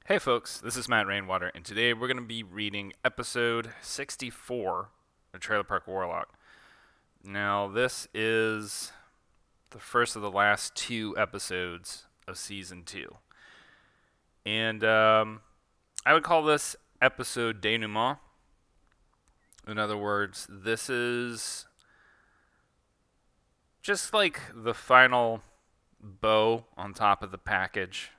Hey folks, this is Matt Rainwater, and today we're going to be reading episode 64 of Trailer Park Warlock. Now, this is the first of the last two episodes of season 2. And I would call this episode denouement. In other words, this is just like the final bow on top of the package.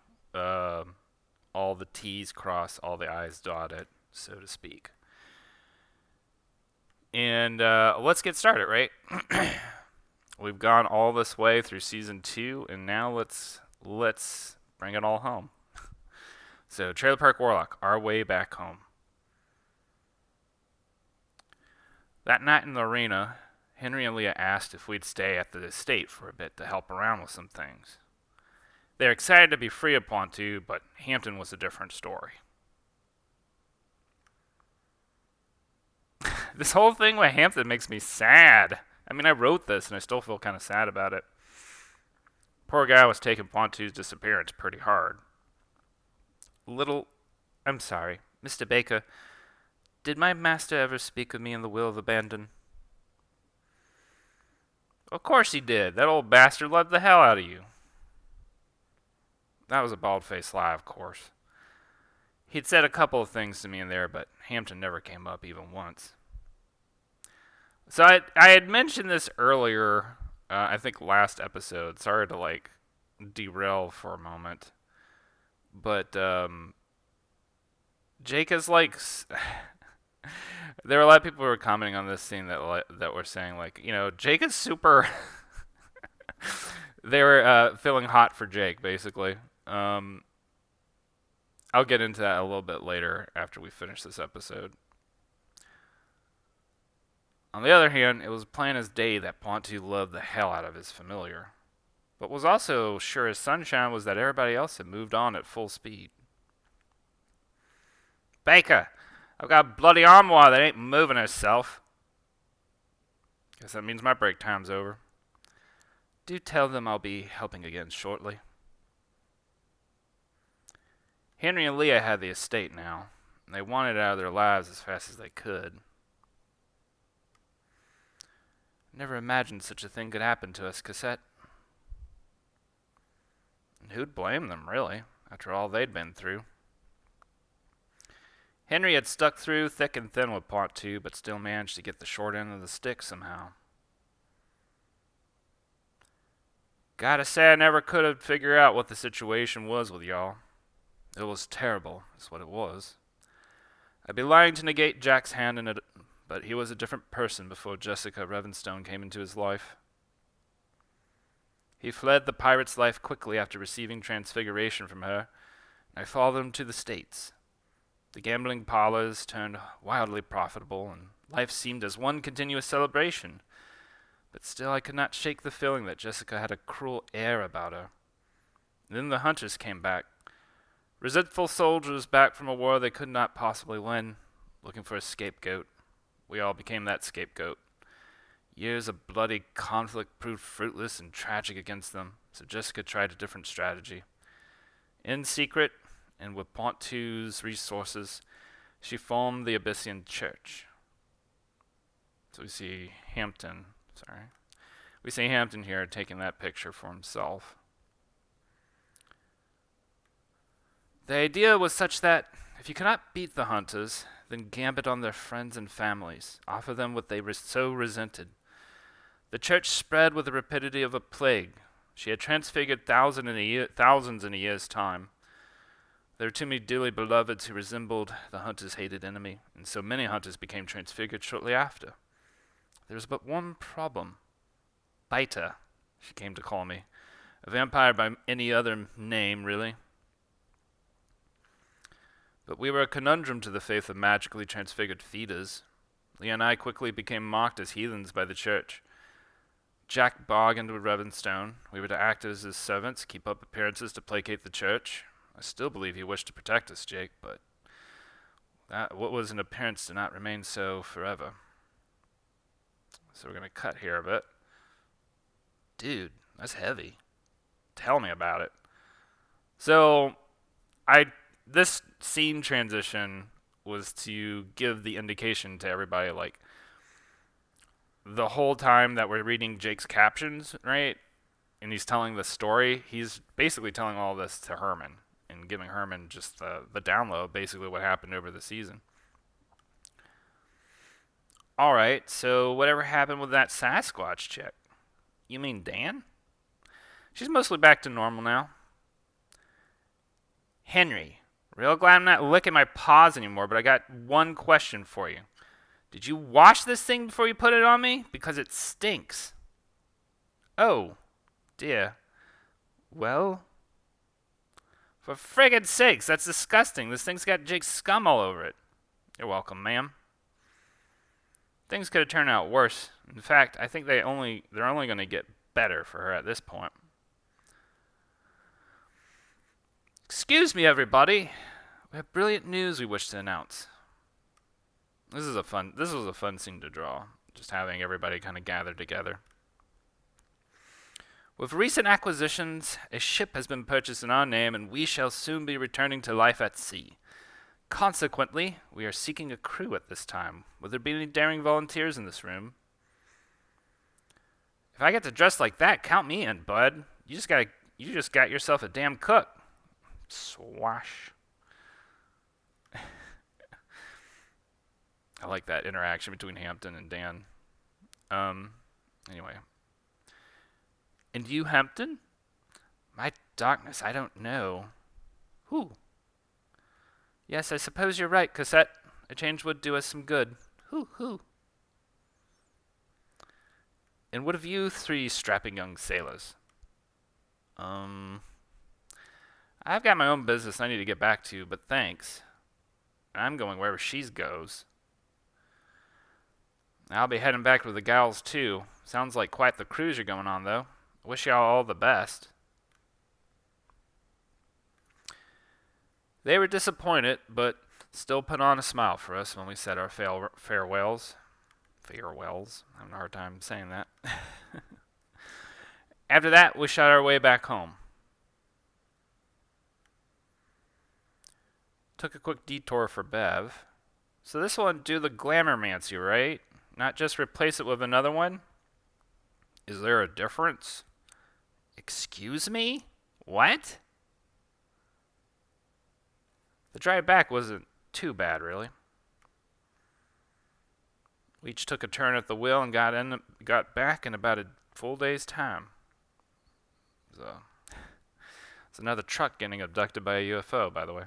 All the T's crossed, all the I's dotted, so to speak. And let's get started, right? We've gone all this way through season 2, and now let's bring it all home. So, Trailer Park Warlock, our way back home. That night in the arena, Henry and Leah asked if we'd stay at the estate for a bit to help around with some things. They're excited to be free of Pointu, but Hampton was a different story. This whole thing with Hampton makes me sad. I mean, I wrote this and I still feel kind of sad about it. Poor guy was taking Pointu's disappearance pretty hard. I'm sorry, Mr. Baker, did my master ever speak of me in the will of abandon? Of course he did. That old bastard loved the hell out of you. That was a bald-faced lie, of course. He'd said a couple of things to me in there, but Hampton never came up even once. So I had mentioned this earlier, I think last episode. Sorry to derail for a moment, but Jake is like. There were a lot of people who were commenting on this scene that were saying Jake is super. They were feeling hot for Jake, basically. I'll get into that a little bit later after we finish this episode. On the other hand, it was plain as day that Pointu loved the hell out of his familiar. But was also sure as sunshine was that everybody else had moved on at full speed. Baker, I've got a bloody armoire that ain't moving herself. Guess that means my break time's over. Do tell them I'll be helping again shortly. Henry and Leah had the estate now, and they wanted it out of their lives as fast as they could. Never imagined such a thing could happen to us, Cassette. And who'd blame them, really, after all they'd been through? Henry had stuck through thick and thin with Pointu, but still managed to get the short end of the stick somehow. Gotta say, I never could have figured out what the situation was with y'all. It was terrible, is what it was. I'd be lying to negate Jack's hand in it, but he was a different person before Jessica Revenstone came into his life. He fled the pirate's life quickly after receiving transfiguration from her, and I followed him to the States. The gambling parlors turned wildly profitable, and life seemed as one continuous celebration. But still I could not shake the feeling that Jessica had a cruel air about her. And then the hunters came back. Resentful soldiers back from a war they could not possibly win, looking for a scapegoat. We all became that scapegoat. Years of bloody conflict proved fruitless and tragic against them, so Jessica tried a different strategy. In secret, and with Pointu's resources, she formed the Abyssian Church. So we see Hampton here taking that picture for himself. The idea was such that if you cannot beat the hunters, then gambit on their friends and families, offer them what they so resented. The church spread with the rapidity of a plague. She had transfigured thousands in a year's time. There were too many dearly beloveds who resembled the hunter's hated enemy, and so many hunters became transfigured shortly after. There was but one problem. Baita, she came to call me. A vampire by any other name, really. But we were a conundrum to the faith of magically transfigured feeders. Leah and I quickly became mocked as heathens by the church. Jack bargained with Revenstone. We were to act as his servants, keep up appearances to placate the church. I still believe he wished to protect us, Jake, but what was an appearance did not remain so forever. So we're going to cut here a bit. Dude, that's heavy. Tell me about it. So, I this scene transition was to give the indication to everybody, like, the whole time that we're reading Jake's captions, right? And he's telling the story, he's basically telling all this to Herman and giving Herman just the download, basically what happened over the season. Alright, so whatever happened with that Sasquatch chick? You mean Dan? She's mostly back to normal now. Henry, real glad I'm not licking my paws anymore, but I got one question for you. Did you wash this thing before you put it on me? Because it stinks. Oh, dear. Well, for friggin' sakes, that's disgusting. This thing's got Jake's scum all over it. You're welcome, ma'am. Things could have turned out worse. In fact, I think they're only going to get better for her at this point. Excuse me, everybody. We have brilliant news we wish to announce. This was a fun scene to draw, just having everybody kind of gather together. With recent acquisitions, a ship has been purchased in our name, and we shall soon be returning to life at sea. Consequently, we are seeking a crew at this time. Will there be any daring volunteers in this room? If I get to dress like that, count me in, bud. You just got yourself a damn cook. Swash. I like that interaction between Hampton and Dan. Anyway. And you, Hampton? My darkness, I don't know. Who? Yes, I suppose you're right, Cosette. A change would do us some good. Who? And what of you three strapping young sailors? I've got my own business I need to get back to, but thanks. I'm going wherever she goes. I'll be heading back with the gals, too. Sounds like quite the cruise you're going on, though. Wish y'all all the best. They were disappointed, but still put on a smile for us when we said our farewells. Farewells. I'm having a hard time saying that. After that, we shot our way back home. Took a quick detour for Bev. So this will undo the glamourmancy, right? Not just replace it with another one? Is there a difference? Excuse me? What? The drive back wasn't too bad, really. We each took a turn at the wheel and got back in about a full day's time. So, it's another truck getting abducted by a UFO, by the way.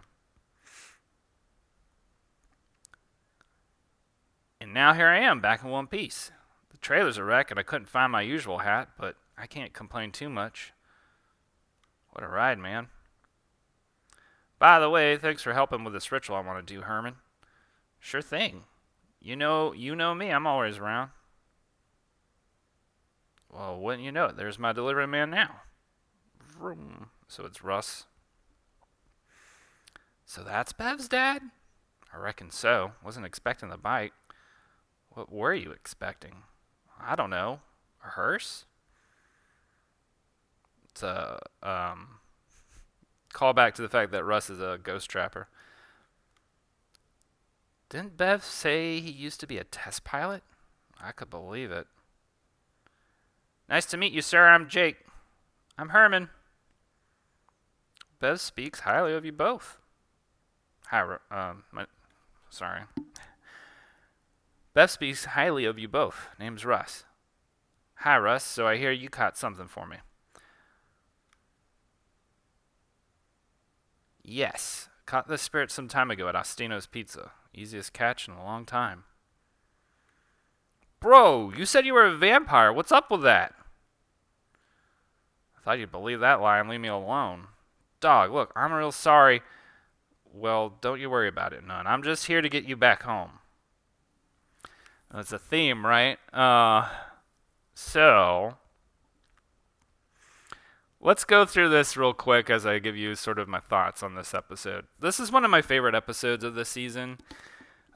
And now here I am, back in one piece. The trailer's a wreck, and I couldn't find my usual hat, but I can't complain too much. What a ride, man. By the way, thanks for helping with this ritual I want to do, Herman. Sure thing. You know me, I'm always around. Well, wouldn't you know it, there's my delivery man now. Vroom. So it's Russ. So that's Bev's dad? I reckon so. Wasn't expecting the bite. What were you expecting? I don't know. A hearse? It's a call back to the fact that Russ is a ghost trapper. Didn't Bev say he used to be a test pilot? I could believe it. Nice to meet you, sir. I'm Jake. I'm Herman. Bev speaks highly of you both. Sorry. Bev speaks highly of you both. Name's Russ. Hi, Russ. So I hear you caught something for me. Yes. Caught the spirit some time ago at Ostino's Pizza. Easiest catch in a long time. Bro, you said you were a vampire. What's up with that? I thought you'd believe that lie and leave me alone. Dog, look, I'm real sorry. Well, don't you worry about it, none. I'm just here to get you back home. That's a theme, right? So let's go through this real quick as I give you sort of my thoughts on this episode. This is one of my favorite episodes of this season.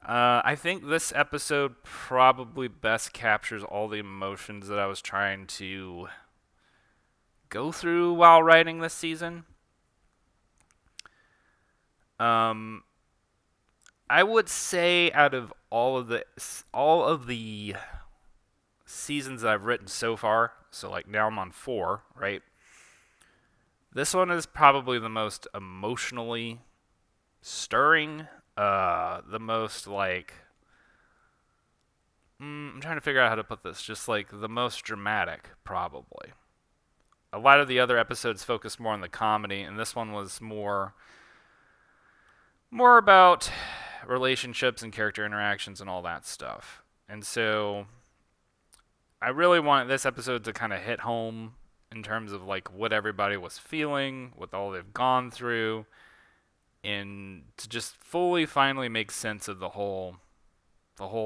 I think this episode probably best captures all the emotions that I was trying to go through while writing this season. Um, I would say out of all of the seasons that I've written so far, so like now I'm on 4, right? This one is probably the most emotionally stirring, the most like I'm trying to figure out how to put this, just like the most dramatic probably. A lot of the other episodes focused more on the comedy, and this one was more about relationships and character interactions and all that stuff. And so I really wanted this episode to kind of hit home in terms of like what everybody was feeling, what all they've gone through, and to just fully finally make sense of the whole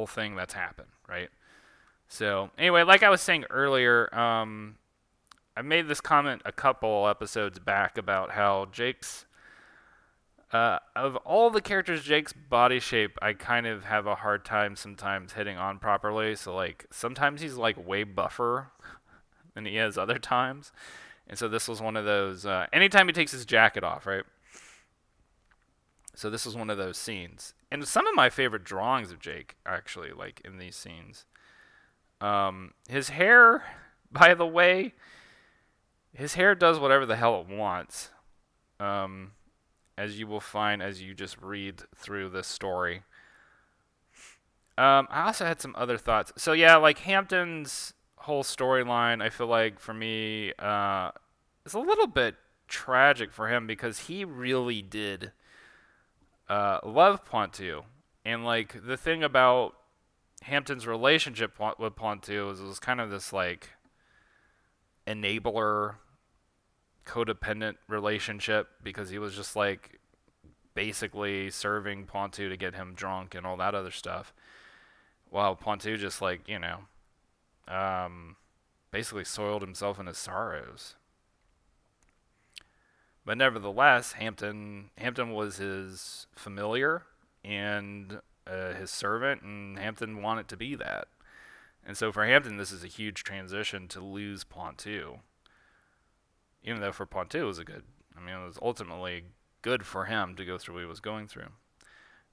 thing that's happened, right? So anyway, like I was saying earlier, I made this comment a couple episodes back about how of all the characters, Jake's body shape, I kind of have a hard time sometimes hitting on properly. So like sometimes he's like way buffer than he is other times, and so this was one of those. Anytime he takes his jacket off, right? So this was one of those scenes, and some of my favorite drawings of Jake actually, like in these scenes. His hair, by the way, his hair does whatever the hell it wants. Um, as you will find as you just read through this story. I also had some other thoughts. So yeah, like Hampton's whole storyline, I feel like for me, is a little bit tragic for him because he really did love Pointu, and like the thing about Hampton's relationship with Pointu is it was kind of this like enabler, codependent relationship because he was just like basically serving Pointu to get him drunk and all that other stuff. While Pointu just like, um, basically soiled himself in his sorrows. But nevertheless, Hampton was his familiar and his servant, and Hampton wanted to be that. And so for Hampton, this is a huge transition to lose Pointu. Even though for Pointu it was it was ultimately good for him to go through what he was going through.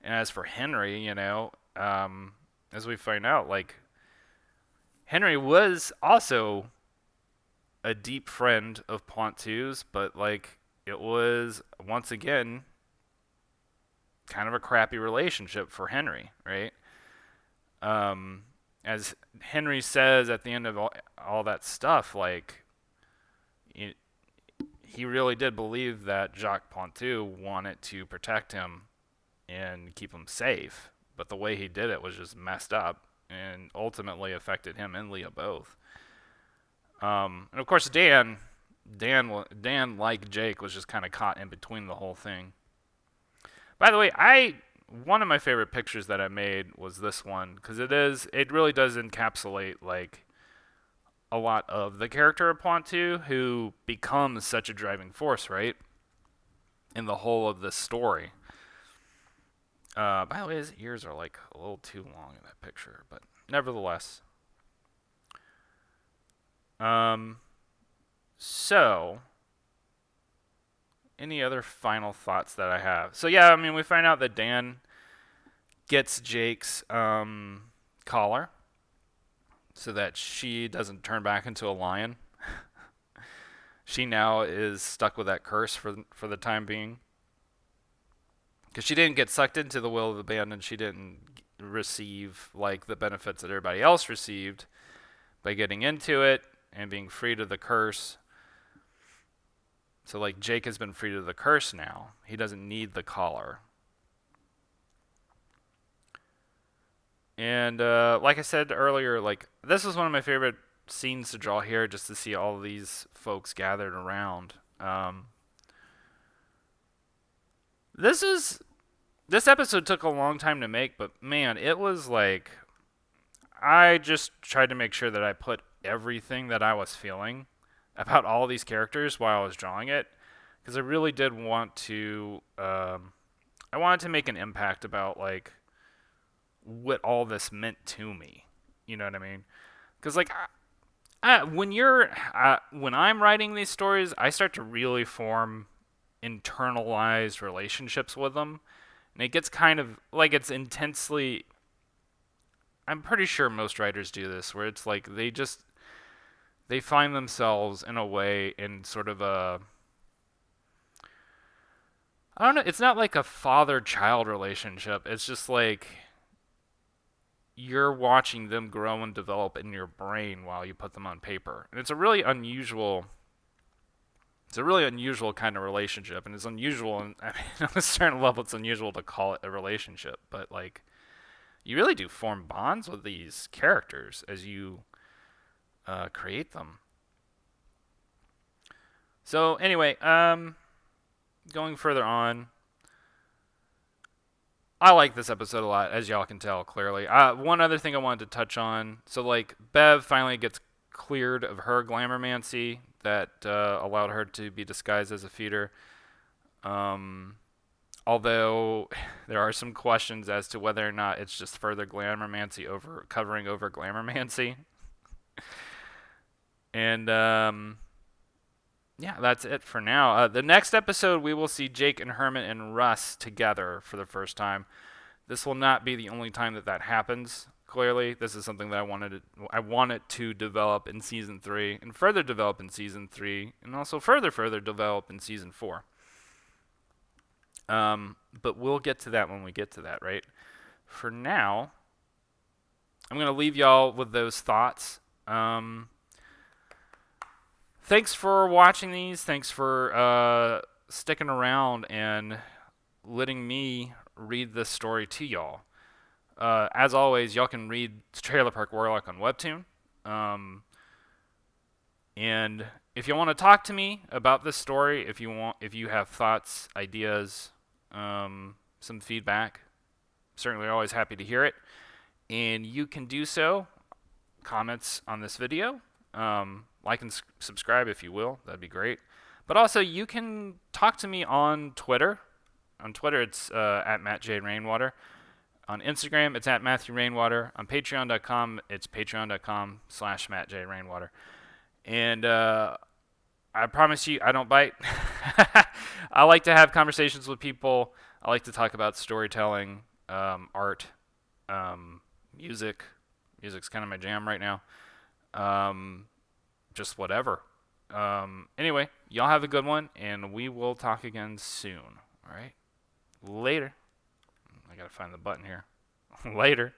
And as for Henry, as we find out, like Henry was also a deep friend of Pointu's, but like it was once again kind of a crappy relationship for Henry, right? As Henry says at the end of all that stuff, like he really did believe that Jacques Pointu wanted to protect him and keep him safe, but the way he did it was just messed up and ultimately affected him and Leah both. And of course, Dan, like Jake, was just kind of caught in between the whole thing. By the way, one of my favorite pictures that I made was this one because it really does encapsulate like a lot of the character of Pointu, who becomes such a driving force, right, in the whole of this story. By the way, his ears are like a little too long in that picture, but nevertheless. Um, so any other final thoughts that I have? So yeah, we find out that Dan gets Jake's collar so that she doesn't turn back into a lion. She now is stuck with that curse for the time being. Because she didn't get sucked into the will of the band, and she didn't receive like the benefits that everybody else received by getting into it and being freed of the curse. So like Jake has been freed of the curse now. He doesn't need the collar. And like I said earlier, like this is one of my favorite scenes to draw here, just to see all of these folks gathered around. This episode took a long time to make, but man, it was like I just tried to make sure that I put everything that I was feeling about all these characters while I was drawing it, because I really did want to. I wanted to make an impact about like what all this meant to me. You know what I mean? Because like when I'm writing these stories, I start to really form internalized relationships with them. And it gets kind of like it's intensely. I'm pretty sure most writers do this, where it's like they find themselves in a way in sort of a, I don't know, it's not like a father-child relationship. It's just like you're watching them grow and develop in your brain while you put them on paper. And it's a really unusual kind of relationship, and it's unusual, and I mean, on a certain level it's unusual to call it a relationship, but like you really do form bonds with these characters as you create them. So anyway, going further on, I like this episode a lot, as y'all can tell clearly. One other thing I wanted to touch on, so like Bev finally gets cleared of her glamourmancy that allowed her to be disguised as a feeder. Although there are some questions as to whether or not it's just further glamourmancy covering over glamourmancy. And yeah, that's it for now. The next episode, we will see Jake and Herman and Russ together for the first time. This will not be the only time that happens. Clearly, this is something that I wanted to develop in season 3, and further develop in season 3, and also further develop in season 4. But we'll get to that when we get to that, right? For now, I'm gonna leave y'all with those thoughts. Thanks for watching these. Thanks for sticking around and letting me read this story to y'all. As always, y'all can read Trailer Park Warlock on Webtoon. And if you want to talk to me about this story, if you have thoughts, ideas, some feedback, certainly always happy to hear it. And you can do so. Comments on this video. Like and subscribe if you will. That'd be great. But also, you can talk to me on Twitter. On Twitter, it's at MattJRainwater. On Instagram, it's at Matthew Rainwater. On Patreon.com, it's patreon.com/MattJRainwater. And I promise you, I don't bite. I like to have conversations with people. I like to talk about storytelling, art, music. Music's kind of my jam right now. Just whatever. Anyway, y'all have a good one, and we will talk again soon. All right? Later. I gotta find the button here. Later.